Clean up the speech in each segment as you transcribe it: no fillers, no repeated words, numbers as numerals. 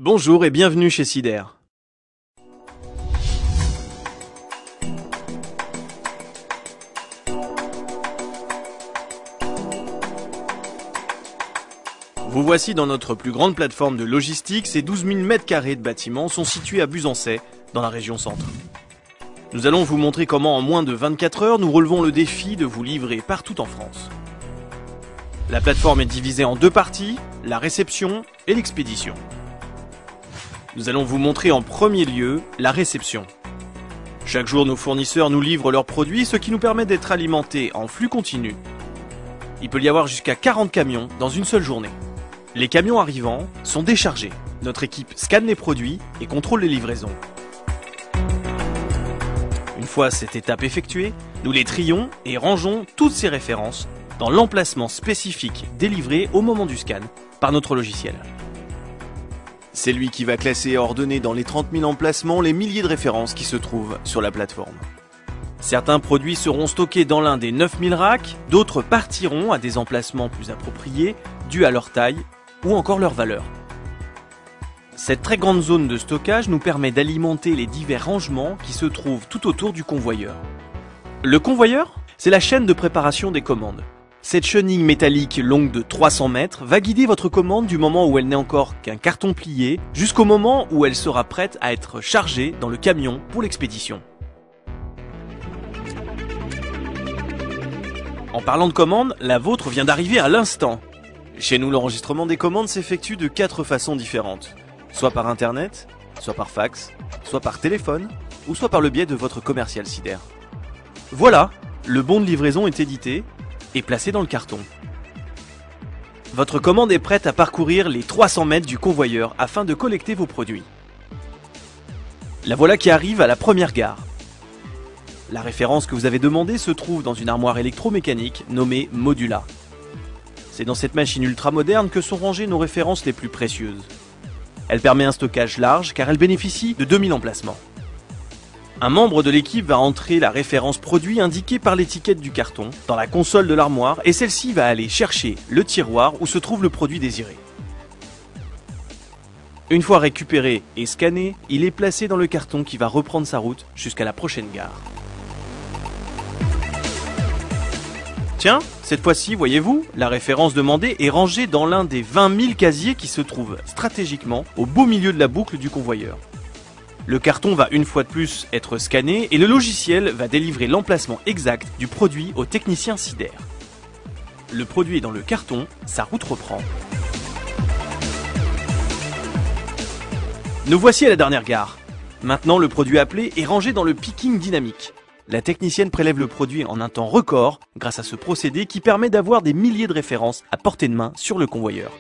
Bonjour et bienvenue chez Sider. Vous voici dans notre plus grande plateforme de logistique. Ces 12 000 m² de bâtiments sont situés à Buzancais, dans la région centre. Nous allons vous montrer comment en moins de 24 heures, nous relevons le défi de vous livrer partout en France. La plateforme est divisée en deux parties, la réception et l'expédition. Nous allons vous montrer en premier lieu la réception. Chaque jour, nos fournisseurs nous livrent leurs produits, ce qui nous permet d'être alimentés en flux continu. Il peut y avoir jusqu'à 40 camions dans une seule journée. Les camions arrivants sont déchargés. Notre équipe scanne les produits et contrôle les livraisons. Une fois cette étape effectuée, nous les trions et rangeons toutes ces références dans l'emplacement spécifique délivré au moment du scan par notre logiciel. C'est lui qui va classer et ordonner dans les 30 000 emplacements les milliers de références qui se trouvent sur la plateforme. Certains produits seront stockés dans l'un des 9000 racks, d'autres partiront à des emplacements plus appropriés, dus à leur taille ou encore leur valeur. Cette très grande zone de stockage nous permet d'alimenter les divers rangements qui se trouvent tout autour du convoyeur. Le convoyeur, c'est la chaîne de préparation des commandes. Cette chenille métallique longue de 300 mètres va guider votre commande du moment où elle n'est encore qu'un carton plié jusqu'au moment où elle sera prête à être chargée dans le camion pour l'expédition. En parlant de commandes, la vôtre vient d'arriver à l'instant. Chez nous, l'enregistrement des commandes s'effectue de 4 façons différentes. Soit par internet, soit par fax, soit par téléphone, ou soit par le biais de votre commercial Sider. Voilà, le bon de livraison est édité et placé dans le carton. Votre commande est prête à parcourir les 300 mètres du convoyeur afin de collecter vos produits. La voilà qui arrive à la première gare. La référence que vous avez demandée se trouve dans une armoire électromécanique nommée Modula. C'est dans cette machine ultra moderne que sont rangées nos références les plus précieuses. Elle permet un stockage large car elle bénéficie de 2000 emplacements. Un membre de l'équipe va entrer la référence produit indiquée par l'étiquette du carton dans la console de l'armoire et celle-ci va aller chercher le tiroir où se trouve le produit désiré. Une fois récupéré et scanné, il est placé dans le carton qui va reprendre sa route jusqu'à la prochaine gare. Tiens, cette fois-ci, voyez-vous, la référence demandée est rangée dans l'un des 20 000 casiers qui se trouvent stratégiquement au beau milieu de la boucle du convoyeur. Le carton va une fois de plus être scanné et le logiciel va délivrer l'emplacement exact du produit au technicien Sider. Le produit est dans le carton, sa route reprend. Nous voici à la dernière gare. Maintenant, le produit appelé est rangé dans le picking dynamique. La technicienne prélève le produit en un temps record grâce à ce procédé qui permet d'avoir des milliers de références à portée de main sur le convoyeur.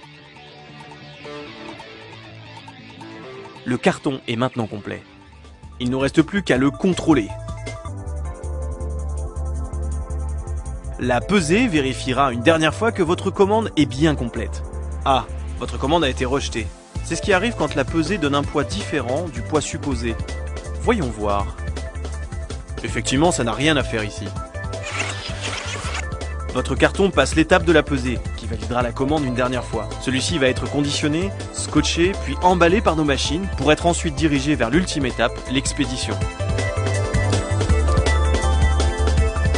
Le carton est maintenant complet. Il ne reste plus qu'à le contrôler. La pesée vérifiera une dernière fois que votre commande est bien complète. Ah, votre commande a été rejetée. C'est ce qui arrive quand la pesée donne un poids différent du poids supposé. Voyons voir. Effectivement, ça n'a rien à faire ici. Votre carton passe l'étape de la pesée, qui validera la commande une dernière fois. Celui-ci va être conditionné, scotché, puis emballé par nos machines pour être ensuite dirigé vers l'ultime étape, l'expédition.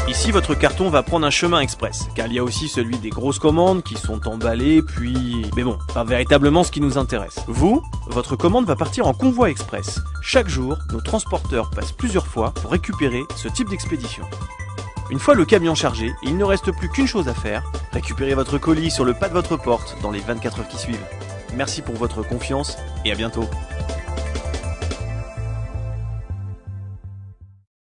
Ici, votre carton va prendre un chemin express, car il y a aussi celui des grosses commandes qui sont emballées, puis... Mais bon, pas véritablement ce qui nous intéresse. Vous, votre commande va partir en convoi express. Chaque jour, nos transporteurs passent plusieurs fois pour récupérer ce type d'expédition. Une fois le camion chargé, il ne reste plus qu'une chose à faire, récupérer votre colis sur le pas de votre porte dans les 24 heures qui suivent. Merci pour votre confiance et à bientôt.